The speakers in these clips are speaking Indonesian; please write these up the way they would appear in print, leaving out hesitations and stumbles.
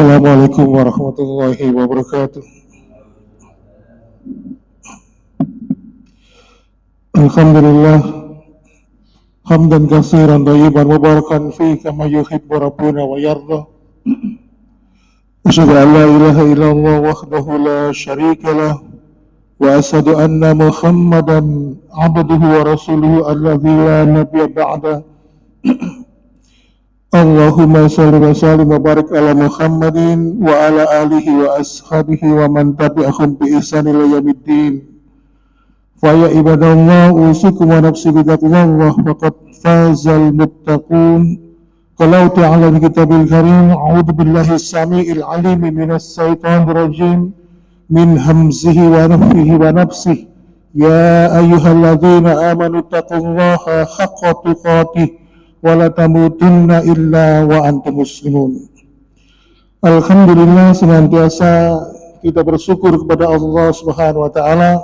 Assalamualaikum warahmatullahi wabarakatuh. Alhamdulillah hamdan katsiran thayyiban mubarakan fi kama yuhibbu rabbuna wa yarda. Asyhadu an la ilaha illallah wahdahu la syarika lah wa asyhadu anna Muhammadan abduhu wa rasuluhu alladzi la nabiyya ba'da. Allahumma shalli wa sallim wa barik ala Muhammadin wa ala alihi wa ashabihi wa man tabi'ahum bi ihsan ila yaumiddin. Fa ya ibadallah usikum wa nafsi bi taqwallah faqad fazal muttaqun. Qala ta'ala fi kitabil karim a'udzu billahi as-sami'il 'alim minas syaitonir rajim min hamzihi wa nafthihi wa nafsihi. Ya ayyuhalladzina amanu taqullaha haqqa tuqatih wa la tamutunna illa wa antum muslimun. Alhamdulillah, senantiasa kita bersyukur kepada Allah Subhanahu wa taala.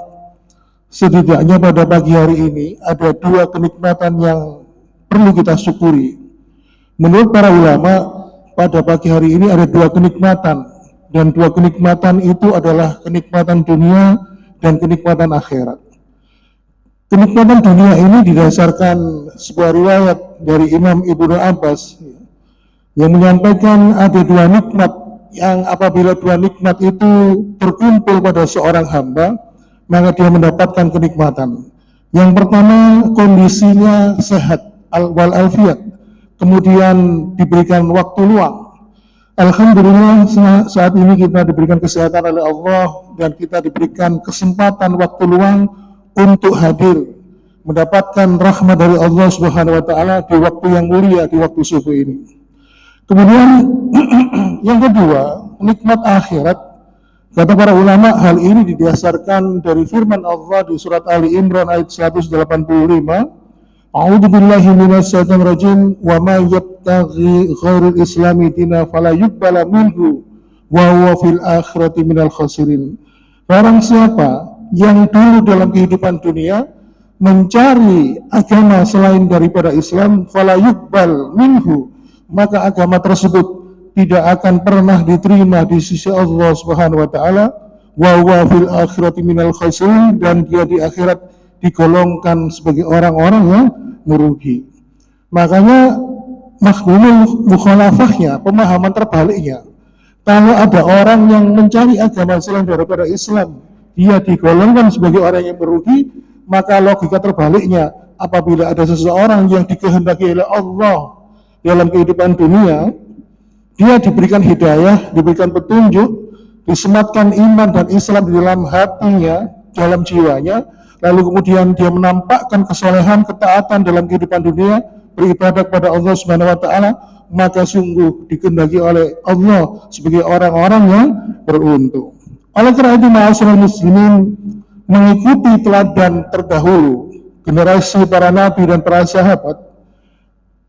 Setidaknya pada pagi hari ini ada dua kenikmatan yang perlu kita syukuri. Menurut para ulama, pada pagi hari ini ada dua kenikmatan, dan dua kenikmatan itu adalah kenikmatan dunia dan kenikmatan akhirat. Kenikmatan dunia ini didasarkan sebuah riwayat dari Imam Ibnu Abbas yang menyampaikan ada dua nikmat yang apabila dua nikmat itu terkumpul pada seorang hamba, maka dia mendapatkan kenikmatan. Yang pertama, kondisinya sehat wal alfiat, kemudian diberikan waktu luang. Alhamdulillah saat ini kita diberikan kesehatan oleh Allah dan kita diberikan kesempatan waktu luang untuk hadir mendapatkan rahmat dari Allah Subhanahu wa taala di waktu yang mulia, di waktu subuh ini. Kemudian yang kedua, nikmat akhirat. Kata para ulama, hal ini didasarkan dari firman Allah di surat Ali Imran ayat 185. A'udzu billahi minasy syaithanir rajim wa may yabtaghi ghairil islami dina fala yuqbala minhu wa huwa fil akhirati minal khasirin. Barang siapa yang dulu dalam kehidupan dunia mencari agama selain daripada Islam, fala yuqbal minhu, maka agama tersebut tidak akan pernah diterima di sisi Allah Subhanahu wa taala, wa huwa fil akhirati minal khasirin, dan dia di akhirat digolongkan sebagai orang-orang yang merugi. Makanya mafhumul mukhalafahnya, pemahaman terbaliknya, kalau ada orang yang mencari agama selain daripada Islam, dia digolongkan sebagai orang yang merugi, maka logika terbaliknya, apabila ada seseorang yang dikehendaki oleh Allah dalam kehidupan dunia, dia diberikan hidayah, diberikan petunjuk, disematkan iman dan Islam di dalam hatinya, dalam jiwanya, lalu kemudian dia menampakkan kesolehan, ketaatan dalam kehidupan dunia, beribadah kepada Allah Subhanahu wa taala, maka sungguh dikehendaki oleh Allah sebagai orang-orang yang beruntung. Oleh karena itu, ma'asyiral muslimin, mengikuti teladan terdahulu generasi para nabi dan para sahabat,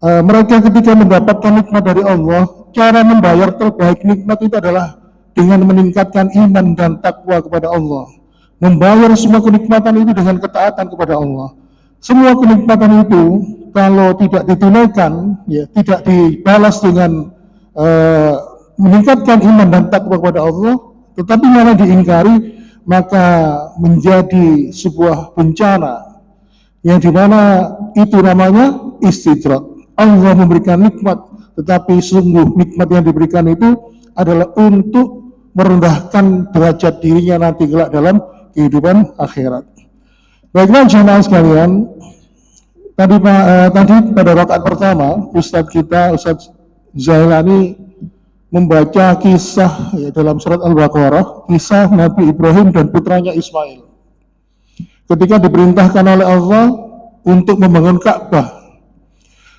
mereka ketika mendapatkan nikmat dari Allah, cara membayar terbaik nikmat itu adalah dengan meningkatkan iman dan takwa kepada Allah, membayar semua kenikmatan itu dengan ketaatan kepada Allah. Semua kenikmatan itu kalau tidak ditunaikan, ya, tidak dibalas dengan meningkatkan iman dan takwa kepada Allah, tetapi malah diingkari, maka menjadi sebuah bencana yang dimana itu namanya istidrak. Allah memberikan nikmat, tetapi sungguh nikmat yang diberikan itu adalah untuk merendahkan derajat dirinya nanti kelak dalam kehidupan akhirat. Baiklah jemaah sekalian, tadi pada rakaat pertama Ustadz kita, Ustadz Zailani, membaca kisah ya, dalam surat Al-Baqarah, kisah Nabi Ibrahim dan putranya Ismail ketika diperintahkan oleh Allah untuk membangun Ka'bah.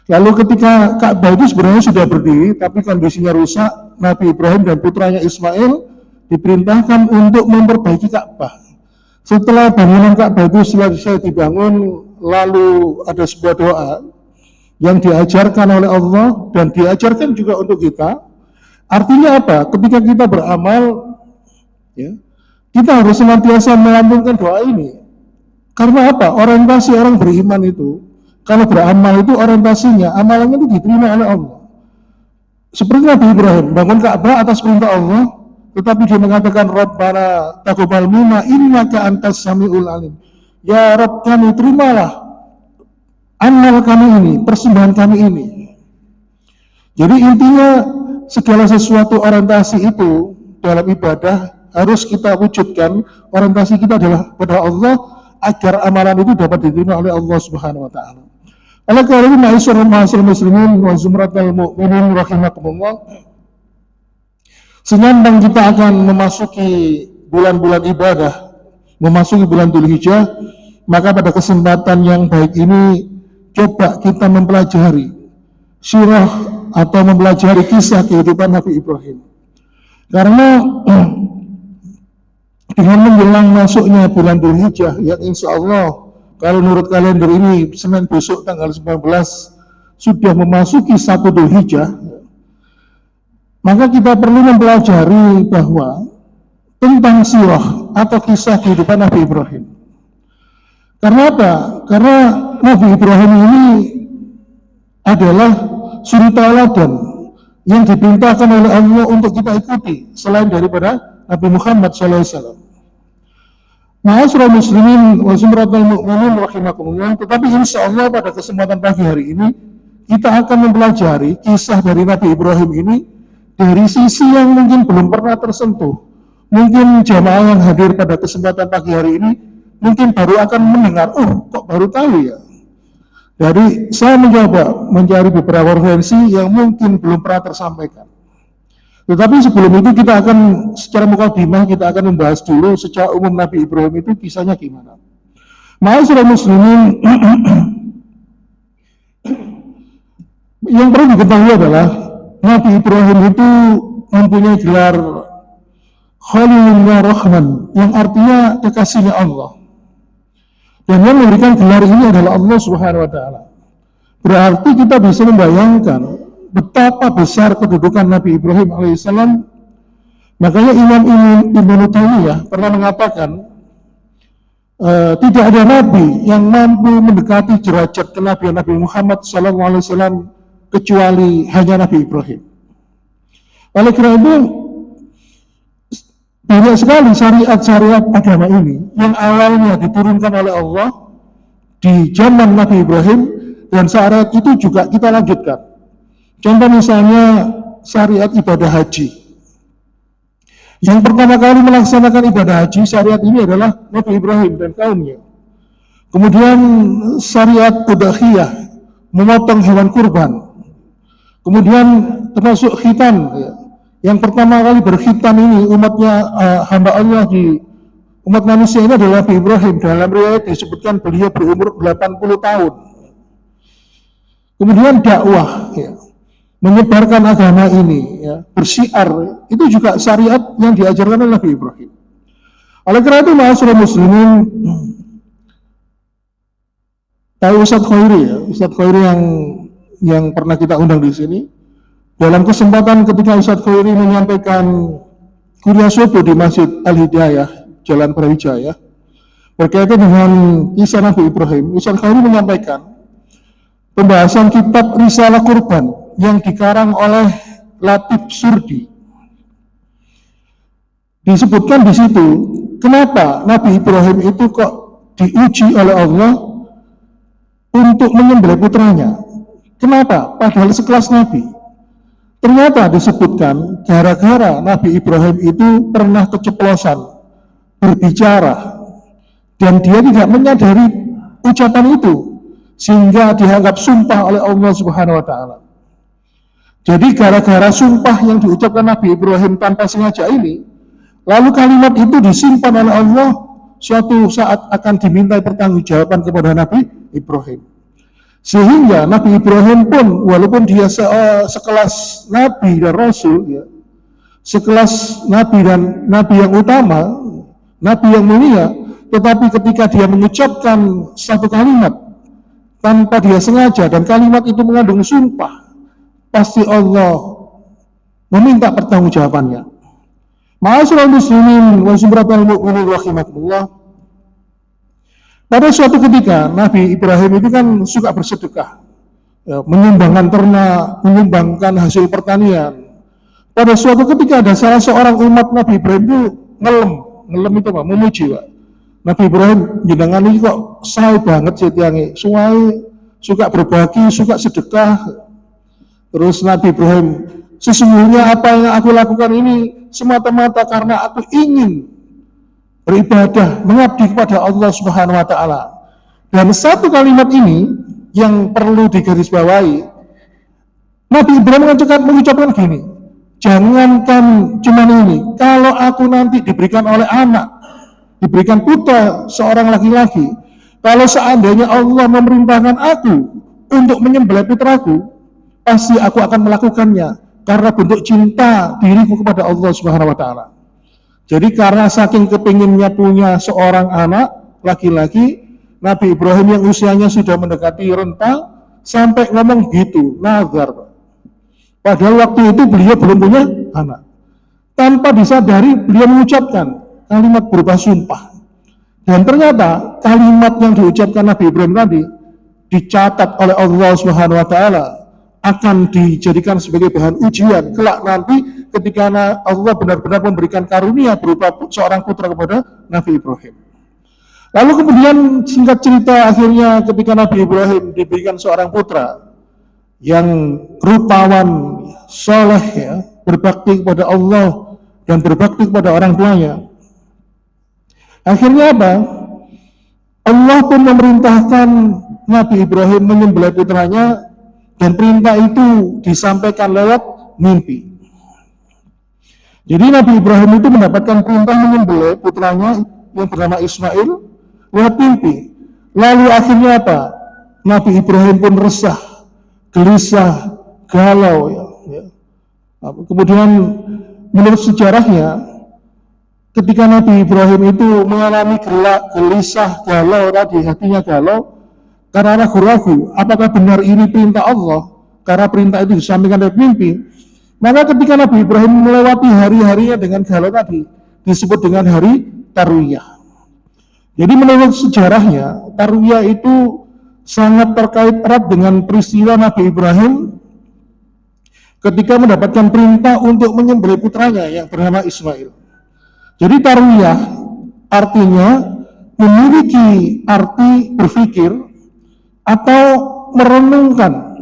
Lalu ketika Ka'bah itu sebenarnya sudah berdiri tapi kondisinya rusak, Nabi Ibrahim dan putranya Ismail diperintahkan untuk memperbaiki Ka'bah. Setelah bangunan Ka'bah itu selesai dibangun, lalu ada sebuah doa yang diajarkan oleh Allah dan diajarkan juga untuk kita. Artinya apa? Ketika kita beramal, ya, kita harus senantiasa melantunkan doa ini. Karena apa? Orientasi orang beriman itu, kalau beramal itu orientasinya, amalannya itu diterima oleh Allah. Seperti Nabi Ibrahim bangun Ka'bah atas perintah Allah, tetapi dia mengatakan Rabbana taqabbal minna innaka antas samiul alim. Ya Rabb kami, terimalah amal kami ini, persembahan kami ini. Jadi intinya segala sesuatu orientasi itu dalam ibadah harus kita wujudkan, orientasi kita adalah pada Allah agar amalan itu dapat diterima oleh Allah Subhanahu wa taala. Oleh karena itu ma'asyiral muslimin wa zumratal mu'minin rahimakumullah, senyambang kita akan memasuki bulan-bulan ibadah, memasuki bulan Dzulhijjah, maka pada kesempatan yang baik ini coba kita mempelajari sirah atau mempelajari kisah kehidupan Nabi Ibrahim. Karena dengan menjelang masuknya bulan Dzulhijjah yang insya Allah kalau menurut kalender ini Senin besok tanggal 19 sudah memasuki 1 Dzulhijjah, maka kita perlu mempelajari bahwa tentang sirah atau kisah kehidupan Nabi Ibrahim. Karena apa? Karena Nabi Ibrahim ini adalah suri tauladan yang diperintahkan oleh Allah untuk kita ikuti selain daripada Nabi Muhammad SAW. Ma'asyiral muslimin wa zumratal mu'minin rahimakumullah, tetapi insya Allah pada kesempatan pagi hari ini kita akan mempelajari kisah dari Nabi Ibrahim ini dari sisi yang mungkin belum pernah tersentuh. Mungkin jamaah yang hadir pada kesempatan pagi hari ini mungkin baru akan mendengar, kok baru tahu ya. Jadi saya mencoba mencari beberapa referensi yang mungkin belum pernah tersampaikan. Tetapi sebelum itu kita akan secara mukadimah kita akan membahas dulu secara umum Nabi Ibrahim itu kisahnya gimana. Ma'asyiral muslimin, yang perlu diketahui adalah Nabi Ibrahim itu mempunyai gelar Khalilur Rahman yang artinya kekasihnya Allah. Dan yang memberikan gelar ini adalah Allah Subhanahu wa taala. Berarti kita bisa membayangkan betapa besar kedudukan Nabi Ibrahim alaihissalam. Makanya Imam Ibnu Taimiyah pernah mengatakan tidak ada nabi yang mampu mendekati derajat kenabian Nabi Muhammad SAW kecuali hanya Nabi Ibrahim. Oleh karena itu banyak sekali syariat-syariat agama ini yang awalnya diturunkan oleh Allah di zaman Nabi Ibrahim, dan syariat itu juga kita lanjutkan. Contoh misalnya syariat ibadah haji. Yang pertama kali melaksanakan ibadah haji, syariat ini adalah Nabi Ibrahim dan kaumnya. Kemudian syariat udhiyah, memotong hewan kurban. Kemudian termasuk khitan, ya. Yang pertama kali berkhitan ini umatnya hamba Allah di umat manusia ini adalah Nabi Ibrahim. Dalam riwayat disebutkan beliau berumur 80 tahun. Kemudian dakwah, ya, menyebarkan agama ini, ya, bersyiar, itu juga syariat yang diajarkan oleh Nabi Ibrahim. Oleh karena itu ma'asyiral muslimin, tahu Ustadz Khairi ya, Ustadz Khairi yang pernah kita undang di sini. Dalam kesempatan ketika Ustadz Khairi menyampaikan kuliah subuh di Masjid Al-Hidayah, Jalan Brawijaya, berkaitan dengan kisah Nabi Ibrahim, Ustadz Khairi menyampaikan pembahasan kitab Risalah Kurban yang dikarang oleh Latif Surdi. Disebutkan di situ, kenapa Nabi Ibrahim itu kok diuji oleh Allah untuk menyembelih putranya. Kenapa? Padahal sekelas Nabi. Ternyata disebutkan gara-gara Nabi Ibrahim itu pernah keceplosan berbicara dan dia tidak menyadari ucapan itu sehingga dianggap sumpah oleh Allah Subhanahu wa taala. Jadi gara-gara sumpah yang diucapkan Nabi Ibrahim tanpa sengaja ini, lalu kalimat itu disimpan oleh Allah, suatu saat akan dimintai pertanggungjawaban kepada Nabi Ibrahim. Sehingga Nabi Ibrahim pun walaupun dia sekelas Nabi dan Rasul, ya, sekelas Nabi dan Nabi yang utama, Nabi yang mulia, tetapi ketika dia mengucapkan satu kalimat tanpa dia sengaja dan kalimat itu mengandung sumpah, pasti Allah meminta pertanggungjawabannya. Ma'asyiral muslimin wa zumratal mu'minin rahimakumullah. Pada suatu ketika Nabi Ibrahim itu kan suka bersedekah. ya, menyumbangkan ternak, menyumbangkan hasil pertanian. Pada suatu ketika ada salah seorang umat Nabi Ibrahim itu ngelem itu Pak, memuji Pak. Nabi Ibrahim jenengan ini kok sae banget sih tiange, suka berbagi, suka sedekah. Terus Nabi Ibrahim, sesungguhnya apa yang aku lakukan ini semata-mata karena aku ingin beribadah, mengabdi kepada Allah Subhanahu wa taala. Dan satu kalimat ini yang perlu digarisbawahi, Nabi Ibrahim mengucapkan gini, jangankan cuma ini, kalau aku nanti diberikan oleh anak, diberikan putra seorang laki-laki, kalau seandainya Allah memerintahkan aku untuk menyembelih putraku, pasti aku akan melakukannya karena bentuk cinta diriku kepada Allah Subhanahu wa taala. Jadi karena saking kepinginnya punya seorang anak laki-laki, Nabi Ibrahim yang usianya sudah mendekati renta sampai ngomong gitu, nazar. Padahal waktu itu beliau belum punya anak. Tanpa disadari beliau mengucapkan kalimat berupa sumpah. Dan ternyata kalimat yang diucapkan Nabi Ibrahim tadi dicatat oleh Allah Subhanahu wa taala akan dijadikan sebagai bahan ujian kelak nanti ketika Allah benar-benar memberikan karunia berupa seorang putra kepada Nabi Ibrahim. Lalu kemudian singkat cerita akhirnya ketika Nabi Ibrahim diberikan seorang putra yang rupawan, soleh ya, berbakti kepada Allah dan berbakti kepada orang tuanya. Akhirnya apa? Allah pun memerintahkan Nabi Ibrahim menyembelih putranya dan perintah itu disampaikan lewat mimpi. Jadi Nabi Ibrahim itu mendapatkan perintah menyembelih putranya yang bernama Ismail lewat mimpi. Lalu akhirnya apa? Nabi Ibrahim pun resah, gelisah, galau ya. Kemudian menurut sejarahnya ketika Nabi Ibrahim itu mengalami gelisah, galau tadi, hatinya galau karena ragu-ragu apakah benar ini perintah Allah, karena perintah itu disampaikan dari mimpi. Maka ketika Nabi Ibrahim melewati hari-harinya dengan galau tadi disebut dengan hari Tarwiyah. Jadi menurut sejarahnya Tarwiyah itu sangat terkait erat dengan peristiwa Nabi Ibrahim ketika mendapatkan perintah untuk menyembelih putranya yang bernama Ismail. Jadi Tarwiyah artinya memiliki arti berpikir atau merenungkan.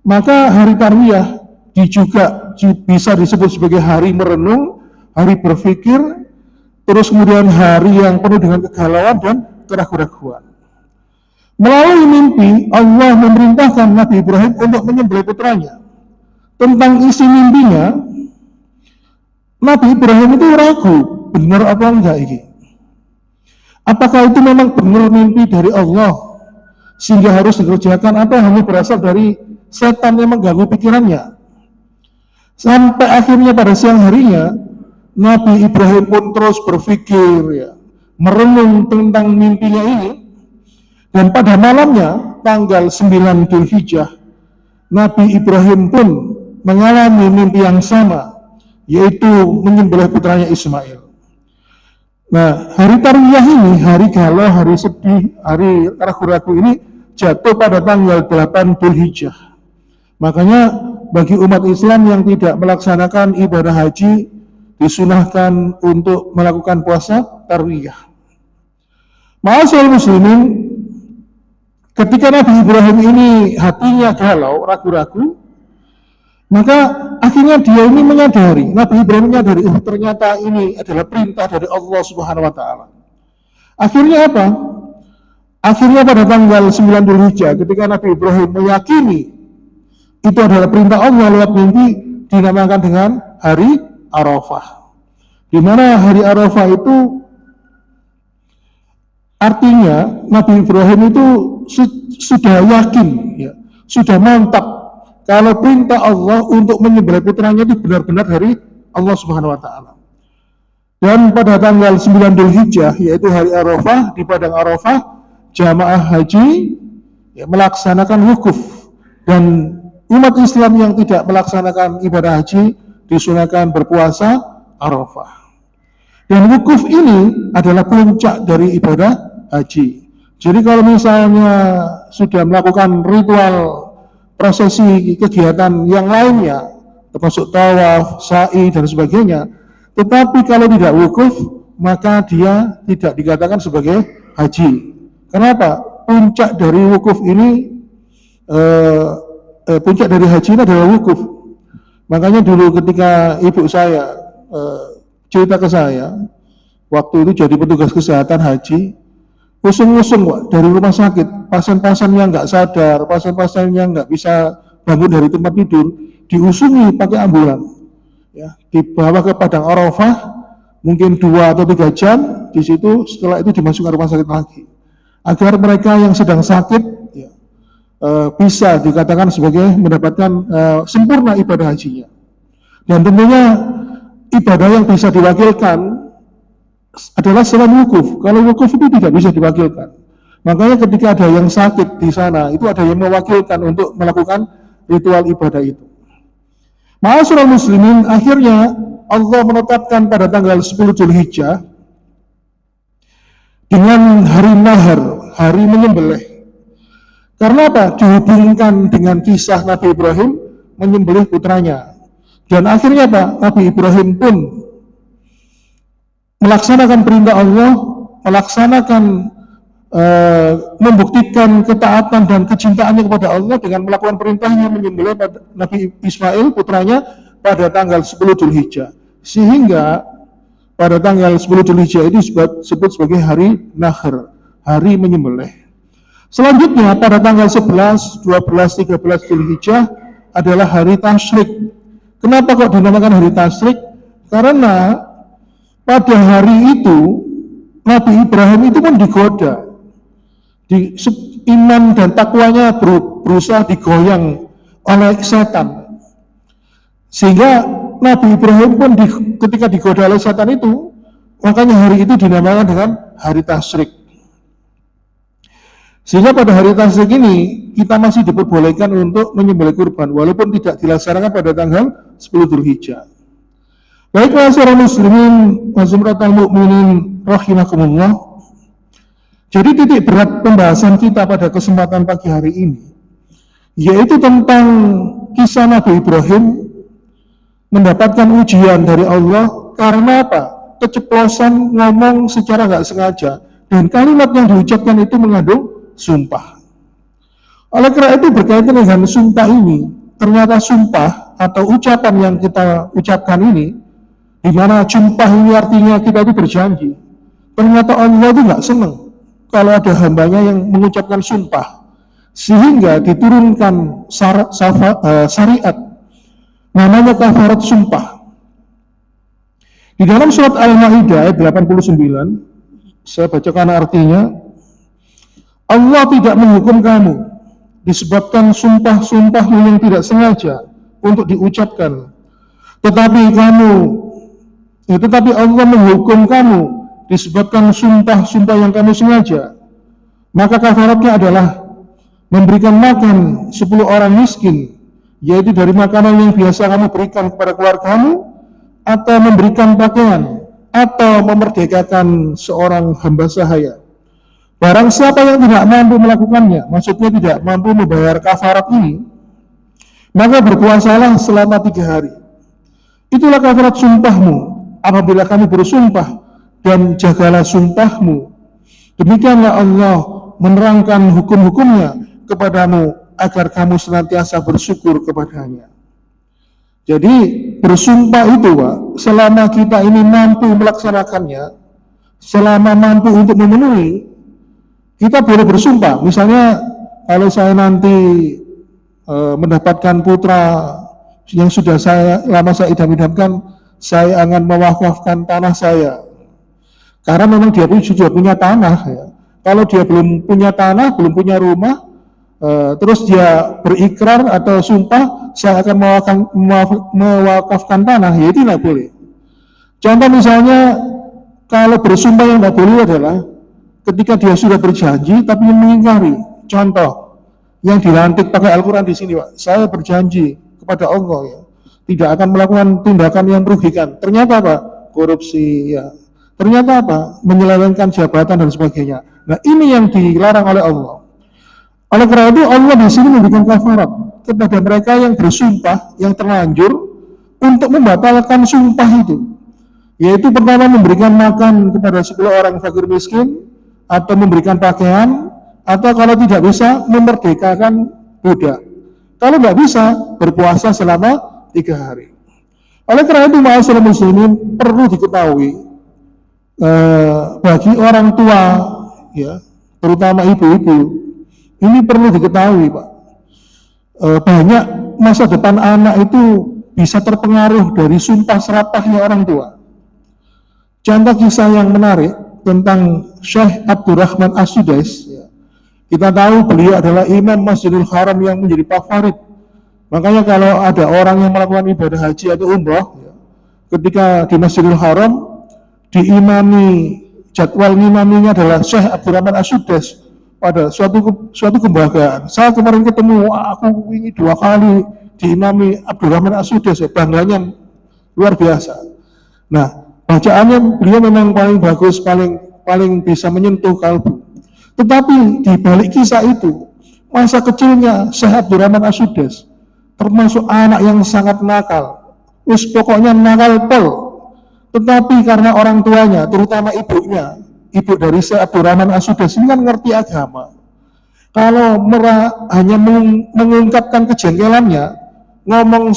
Maka hari Tarwiyah juga bisa disebut sebagai hari merenung, hari berpikir, terus kemudian hari yang penuh dengan kegalauan dan keraguan-raguan. Melalui mimpi, Allah memerintahkan Nabi Ibrahim untuk menyembelih putranya. Tentang isi mimpinya, Nabi Ibrahim itu ragu, benar apa enggak ini? Apakah itu memang benar mimpi dari Allah, sehingga harus dikerjakan, atau hanya berasal dari setan yang mengganggu pikirannya? Sampai akhirnya pada siang harinya, Nabi Ibrahim pun terus berpikir, ya, merenung tentang mimpinya ini. Dan pada malamnya, tanggal 9 Dzulhijjah, Nabi Ibrahim pun mengalami mimpi yang sama, yaitu menyembelih putranya Ismail. Nah, hari Tarwiyah ini, hari galau, hari sedih, hari ragu-ragu ini jatuh pada tanggal 8 Dzulhijjah. Makanya bagi umat Islam yang tidak melaksanakan ibadah haji, disunahkan untuk melakukan puasa Tarwiyah. Ma'asyiral muslimin, ketika Nabi Ibrahim ini hatinya galau, ragu-ragu, maka akhirnya dia ini menyadari, Nabi Ibrahim menyadari, ternyata ini adalah perintah dari Allah Subhanahu wa taala. Akhirnya apa? Akhirnya pada tanggal 9 Dzulhijjah ketika Nabi Ibrahim meyakini itu adalah perintah Allah lewat mimpi, dinamakan dengan hari Arafah. Di mana hari Arafah itu artinya Nabi Ibrahim itu sudah yakin, ya, sudah mantap kalau perintah Allah untuk menyembelih putranya itu benar-benar dari Allah Subhanahu wa taala. Dan pada tanggal 9 Dzulhijjah, yaitu hari Arafah, di padang Arafah, jamaah haji ya, melaksanakan wukuf, dan umat Islam yang tidak melaksanakan ibadah haji disunahkan berpuasa Arafah. Dan wukuf ini adalah puncak dari ibadah haji. Jadi kalau misalnya sudah melakukan ritual prosesi kegiatan yang lainnya, termasuk tawaf, sa'i, dan sebagainya. Tetapi kalau tidak wukuf, maka dia tidak dikatakan sebagai haji. Kenapa? Puncak dari wukuf ini, puncak dari haji ini adalah wukuf. Makanya dulu ketika ibu saya cerita ke saya, waktu itu jadi petugas kesehatan haji, usung-usung Pak, dari rumah sakit, pasien-pasien yang nggak sadar, pasien-pasien yang nggak bisa bangun dari tempat tidur, diusungi pakai ambulan, ya, dibawa ke Padang Arafah, mungkin 2 atau 3 jam, di situ setelah itu dimasukkan rumah sakit lagi, agar mereka yang sedang sakit, ya, bisa dikatakan sebagai mendapatkan sempurna ibadah hajinya. Dan tentunya ibadah yang bisa diwakilkan adalah selain wukuf. Kalau wukuf itu tidak bisa diwakilkan. Makanya ketika ada yang sakit di sana, itu ada yang mewakilkan untuk melakukan ritual ibadah itu. Ma'asyiral muslimin, akhirnya Allah menetapkan pada tanggal 10 Dzulhijjah dengan hari nahar, hari menyembelih. Karena apa? Dihubungkan dengan kisah Nabi Ibrahim menyembelih putranya. Dan akhirnya apa? Nabi Ibrahim pun melaksanakan perintah Allah, melaksanakan membuktikan ketaatan dan kecintaannya kepada Allah dengan melakukan perintahnya menyembelih Nabi Ismail putranya pada tanggal 10 Dzulhijjah. Sehingga pada tanggal 10 Dzulhijjah itu disebut sebagai hari Nahr, hari menyembelih. Selanjutnya pada tanggal 11, 12, 13 Dzulhijjah adalah hari Tasyrik. Kenapa kok dinamakan hari Tasyrik? Karena pada hari itu Nabi Ibrahim itu pun digoda, iman dan takwanya berusaha digoyang oleh setan, sehingga Nabi Ibrahim pun ketika digoda oleh setan itu, makanya hari itu dinamakan dengan hari Tasyrik. Sehingga pada hari Tasyrik ini kita masih diperbolehkan untuk menyembelih kurban walaupun tidak dilaksanakan pada tanggal 10 Dzulhijjah. Baiklah seorang muslimin wa zumratal mu'minin rahimakumullah. Jadi titik berat pembahasan kita pada kesempatan pagi hari ini yaitu tentang kisah Nabi Ibrahim mendapatkan ujian dari Allah karena apa? Keceplosan ngomong secara nggak sengaja dan kalimat yang diucapkan itu mengandung sumpah. Oleh karena itu berkaitan dengan sumpah ini, ternyata sumpah atau ucapan yang kita ucapkan ini, di mana sumpah ini artinya kita itu berjanji. Ternyata Allah itu nggak senang kalau ada hambanya yang mengucapkan sumpah, sehingga diturunkan syariat namanya kafarat sumpah. Di dalam surat Al-Maidah ayat 89, saya bacakan artinya. Allah tidak menghukum kamu disebabkan sumpah-sumpahmu yang tidak sengaja untuk diucapkan, tetapi Allah menghukum kamu disebabkan sumpah-sumpah yang kamu sengaja. Maka kafaratnya adalah memberikan makan 10 orang miskin, yaitu dari makanan yang biasa kamu berikan kepada keluargamu, atau memberikan pakaian, atau memerdekakan seorang hamba sahaya. Barang siapa yang tidak mampu melakukannya, maksudnya tidak mampu membayar kafarat ini, maka berpuasalah selama 3 hari. Itulah kafarat sumpahmu apabila kamu bersumpah, dan jagalah sumpahmu. Demikianlah Allah menerangkan hukum-hukumnya kepadamu agar kamu senantiasa bersyukur kepadanya. Jadi bersumpah itu Pak, selama kita ini mampu melaksanakannya, selama mampu untuk memenuhi, kita boleh bersumpah. Misalnya kalau saya nanti mendapatkan putra yang sudah lama saya idam-idamkan, saya akan mewakafkan tanah saya. Karena memang dia sudah punya tanah ya. Kalau dia belum punya tanah, belum punya rumah, terus dia berikrar atau sumpah saya akan mewakafkan tanah, ya itu tidak boleh. Contoh misalnya kalau bersumpah yang tidak boleh adalah ketika dia sudah berjanji tapi mengingkari. Contoh yang dilantik pakai Al-Quran di sini Pak, saya berjanji kepada Allah ya, tidak akan melakukan tindakan yang merugikan. Ternyata Pak, korupsi ya. Ternyata apa? Menyelewengkan jabatan dan sebagainya. Nah ini yang dilarang oleh Allah. Oleh karena itu Allah di sini memberikan kafarat. kepada mereka yang bersumpah, yang terlanjur untuk membatalkan sumpah itu. Yaitu pertama memberikan makan kepada 10 orang fakir miskin, atau memberikan pakaian, atau kalau tidak bisa memerdekakan budak. Kalau nggak bisa, berpuasa selama 3 hari. Oleh karena itu, ma'asyiral muslimin, perlu diketahui bagi orang tua, ya, terutama ibu-ibu, ini perlu diketahui, Pak. Banyak masa depan anak itu bisa terpengaruh dari sumpah serapahnya orang tua. Contoh kisah yang menarik tentang Syekh Abdurrahman As-Sudais. Ya. Kita tahu beliau adalah imam Masjidil Haram yang menjadi favorit. Makanya kalau ada orang yang melakukan ibadah haji atau umrah, ya, ketika di Masjidil Haram, diimami, jadwal ngimaminya adalah Syekh Abdurrahman As-Sudais. Pada suatu kebanggaan. Saya kemarin ketemu, aku ini 2 kali diimami Abdurrahman As-Sudais, ya, bangganya luar biasa. Nah, bacaannya beliau memang paling bagus, paling bisa menyentuh kalbu. Tetapi di balik kisah itu, masa kecilnya Syekh Abdurrahman As-Sudais termasuk anak yang sangat nakal. Pokoknya nakal pol. Tetapi karena orang tuanya, terutama ibunya, ibu dari Syekh Abdurrahman As-Sudais ini kan ngerti agama. Kalau hanya mengungkapkan kejengkelannya, ngomong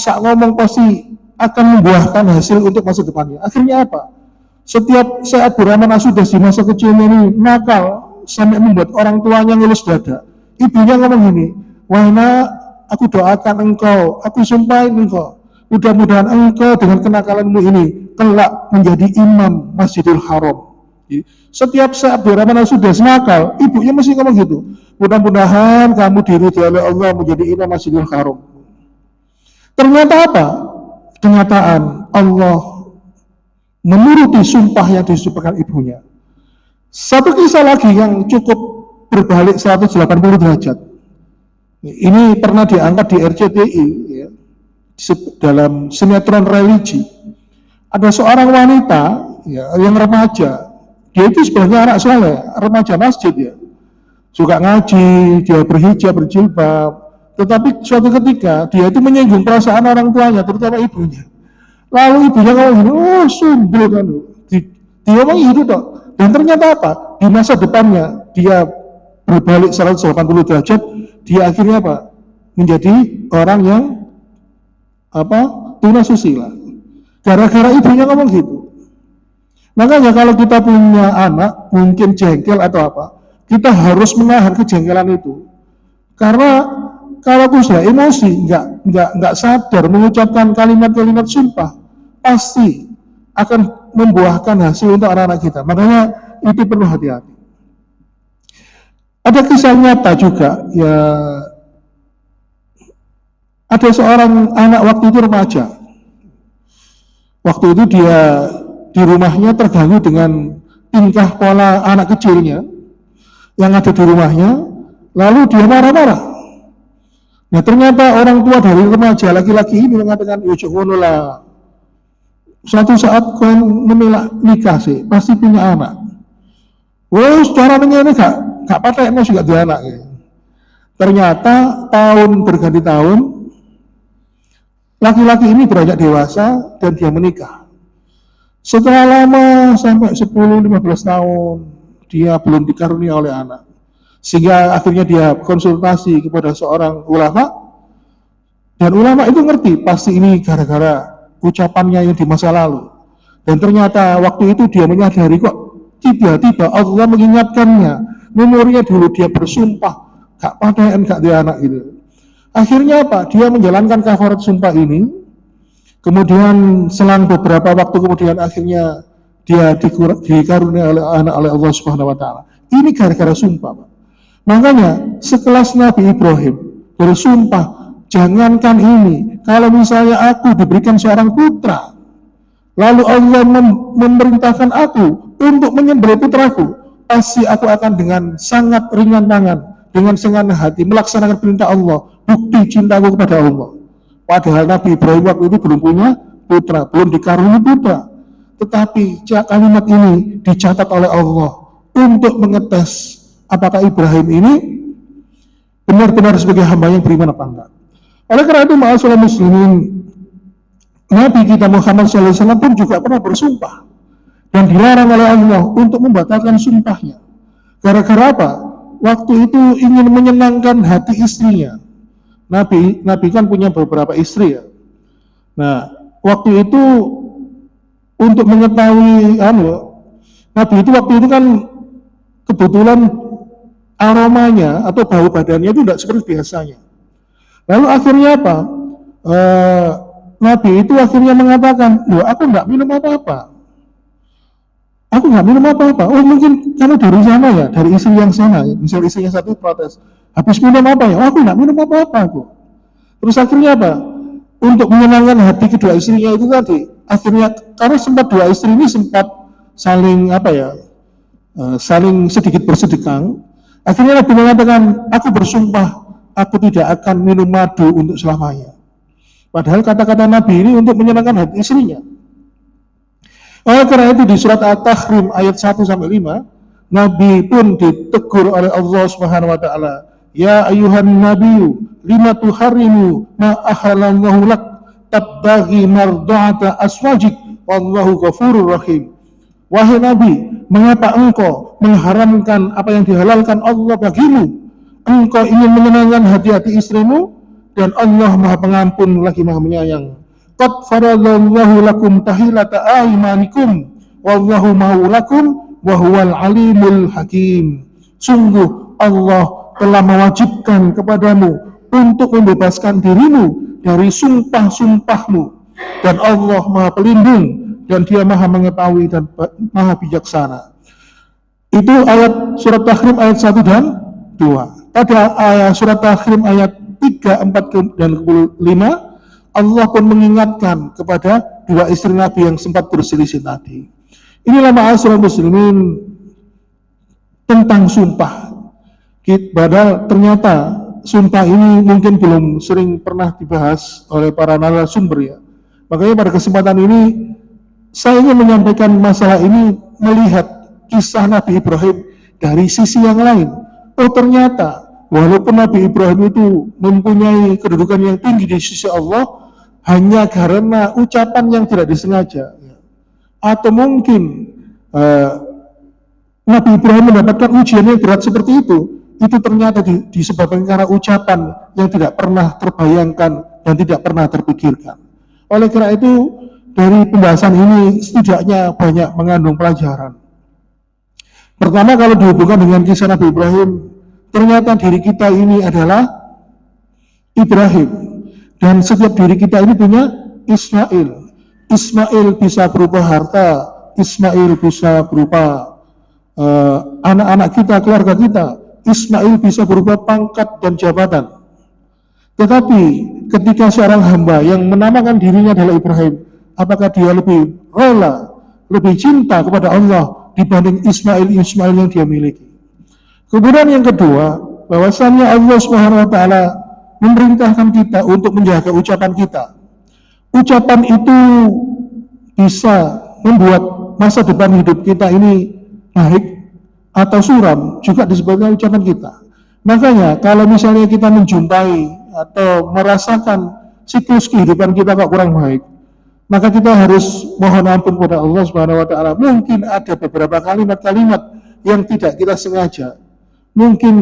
pasti akan membuahkan hasil untuk masa depannya. Akhirnya apa? Setiap Syekh Abdurrahman As-Sudais di masa kecilnya ini nakal sampai membuat orang tuanya ngelus dada. Ibunya ngomong gini, "Wah nak, aku doakan engkau, aku sumpahin engkau, mudah-mudahan engkau dengan kenakalanmu ini kelak menjadi imam Masjidil Haram." Setiap Syekh Abdurrahman As-Sudais nakal, ibunya mesti ngomong gitu, "Mudah-mudahan kamu diridhoi oleh Allah menjadi imam Masjidil Haram." Ternyata apa? Kenyataan Allah menuruti sumpah yang disumpahkan ibunya. Satu kisah lagi yang cukup berbalik 180 derajat. Ini pernah diangkat di RCTI, ya, dalam sinetron religi. Ada seorang wanita, ya, yang remaja. Dia itu sebenarnya anak soleh, remaja masjid, ya. Suka ngaji, dia berhijab, berjilbab. Tetapi suatu ketika dia itu menyinggung perasaan orang tuanya, terutama ibunya. Lalu ibunya ngomong, "Oh sundul kan." Dia ngomong itu toh. Dan ternyata apa? Di masa depannya dia berbalik 180 derajat, dia akhirnya apa? Menjadi orang yang tunasusila. Gara-gara ibunya ngomong gitu. Makanya kalau kita punya anak mungkin jengkel atau apa, kita harus menahan kejengkelan itu. Karena kalau sudah emosi, nggak sadar mengucapkan kalimat-kalimat sumpah, pasti akan membuahkan hasil untuk anak-anak kita. Makanya itu perlu hati-hati. Ada kisah nyata juga, ya, ada seorang anak waktu itu remaja. Waktu itu dia di rumahnya terganggu dengan tingkah pola anak kecilnya yang ada di rumahnya, lalu dia marah-marah. Nah ternyata orang tua dari remaja laki-laki ini mengatakan, "Ojo ngono lah. Suatu saat kau memilih nikah sih, pasti punya anak. Wah, secara ini gak pakai mau juga dia anak." Ya. Ternyata tahun berganti tahun, laki-laki ini beranjak dewasa dan dia menikah. Setelah lama sampai 10-15 tahun, dia belum dikaruniai oleh anak. Sehingga akhirnya dia konsultasi kepada seorang ulama, dan ulama itu ngerti pasti ini gara-gara ucapannya yang di masa lalu. Dan ternyata waktu itu dia menyadari kok tiba-tiba Allah mengingatkannya, memorinya dulu dia bersumpah gak paten gak dia anak gitu. Akhirnya apa? Dia menjalankan kafarat sumpah ini, kemudian selang beberapa waktu kemudian akhirnya dia dikaruniai oleh anak oleh Allah Subhanahu wa taala. Ini gara-gara sumpah, Pak. Makanya sekelas Nabi Ibrahim bersumpah, jangankan ini, kalau misalnya aku diberikan seorang putra, lalu Allah memerintahkan aku untuk menyembelih putraku, pasti aku akan dengan sangat ringan tangan, dengan senang hati melaksanakan perintah Allah, bukti cintaku kepada Allah. Padahal Nabi Ibrahim waktu itu belum punya putra, belum dikaruniai putra. Tetapi kalimat ini dicatat oleh Allah untuk mengetes apakah Ibrahim ini benar-benar sebagai hamba yang beriman apa enggak. Oleh karena itu, ma'asyiral muslimin, Nabi kita Muhammad SAW pun juga pernah bersumpah dan dilarang oleh Allah untuk membatalkan sumpahnya. Gara-gara apa? Waktu itu ingin menyenangkan hati istrinya. Nabi kan punya beberapa istri ya. Nah, waktu itu untuk mengetahui Nabi itu waktu itu kan kebetulan aromanya atau bau badannya itu tidak seperti biasanya. Lalu akhirnya apa? Nabi itu akhirnya mengatakan, loh, aku nggak minum apa-apa. Aku nggak minum apa-apa. Oh, mungkin kamu dari sana ya, dari istri yang sana. Misal istrinya satu protes, habis minum apa ya? Oh, aku nggak minum apa-apa aku. Terus akhirnya apa? Untuk menyenangkan hati kedua istrinya itu tadi, akhirnya karena sempat dua istri ini sempat saling saling sedikit bersedekang. Akhirnya Nabi mengatakan, aku bersumpah, aku tidak akan minum madu untuk selamanya. Padahal kata-kata Nabi ini untuk menyenangkan hati istrinya. Oleh karena itu di surat At-Tahrim ayat 1-5, Nabi pun ditegur oleh Allah Subhanahu wa taala, "Ya ayyuhan nabiyyu, lima tuharrimu ma ahalallahu lak, tabtaghi marda'ata aswajik, wallahu ghafurur rahim." Wahai Nabi, mengapa engkau mengharamkan apa yang dihalalkan Allah bagimu? Engkau ingin menyenangkan hati-hati istrimu, dan Allah Maha Pengampun lagi Maha Menyayang. Qad faradallahu lakum tahilata aymanikum, wallahu maulakum wa huwal alimul hakim. Sungguh Allah telah mewajibkan kepadamu untuk membebaskan dirimu dari sumpah-sumpahmu, dan Allah Maha Pelindung dan Dia Maha Mengetahui dan Maha Bijaksana. Itu ayat surat Tahrim ayat 1 dan 2. Pada ayat surat Tahrim ayat 3, 4, dan 5, Allah pun mengingatkan kepada dua istri Nabi yang sempat berselisih tadi. Inilah ma'asyiral muslimin tentang sumpah. Padahal ternyata sumpah ini mungkin belum sering pernah dibahas oleh para narasumber ya. Makanya pada kesempatan ini saya ingin menyampaikan masalah ini melihat kisah Nabi Ibrahim dari sisi yang lain. Oh, ternyata walaupun Nabi Ibrahim itu mempunyai kedudukan yang tinggi di sisi Allah, hanya karena ucapan yang tidak disengaja, atau mungkin Nabi Ibrahim mendapatkan ujian yang berat seperti itu ternyata disebabkan karena ucapan yang tidak pernah terbayangkan dan tidak pernah terpikirkan. Oleh karena itu, dari pembahasan ini setidaknya banyak mengandung pelajaran. Pertama, kalau dihubungkan dengan kisah Nabi Ibrahim, ternyata diri kita ini adalah Ibrahim. Dan setiap diri kita ini punya Ismail. Ismail bisa berupa harta, Ismail bisa berupa anak-anak kita, keluarga kita. Ismail bisa berupa pangkat dan jabatan. Tetapi ketika seorang hamba yang menamakan dirinya adalah Ibrahim, apakah dia lebih rela, lebih cinta kepada Allah dibanding Ismail yang dia miliki? Kemudian yang kedua, bahwasannya Allah Subhanahu wa taala memerintahkan kita untuk menjaga ucapan kita. Ucapan itu bisa membuat masa depan hidup kita ini baik atau suram, juga disebabkan ucapan kita. Makanya kalau misalnya kita menjumpai atau merasakan siklus kehidupan kita kok kurang baik, maka kita harus mohon ampun kepada Allah Subhanahu wa taala. Mungkin ada beberapa kalimat-kalimat yang tidak kita sengaja. Mungkin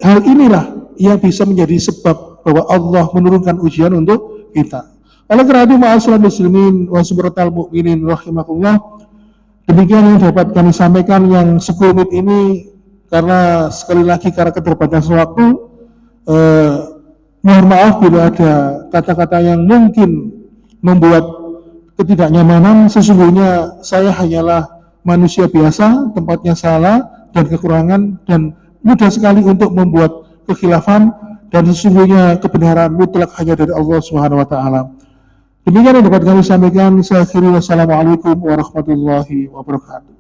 hal inilah yang bisa menjadi sebab bahwa Allah menurunkan ujian untuk kita. Oleh karena itu, ma'asyiral muslimin wa subhanatal mu'minin rahimakumullah, demikian yang dapat kami sampaikan yang sekelumit ini, karena sekali lagi karena keterbatasan waktu, mohon maaf bila ada kata-kata yang mungkin membuat ketidaknyamanan. Sesungguhnya saya hanyalah manusia biasa, tempatnya salah dan kekurangan, dan mudah sekali untuk membuat kekhilafan, dan sesungguhnya kebenaran mutlak hanya dari Allah Subhanahu wa taala. Demikian yang dapat kami sampaikan. Saya akhiri, wassalamualaikum warahmatullahi wabarakatuh.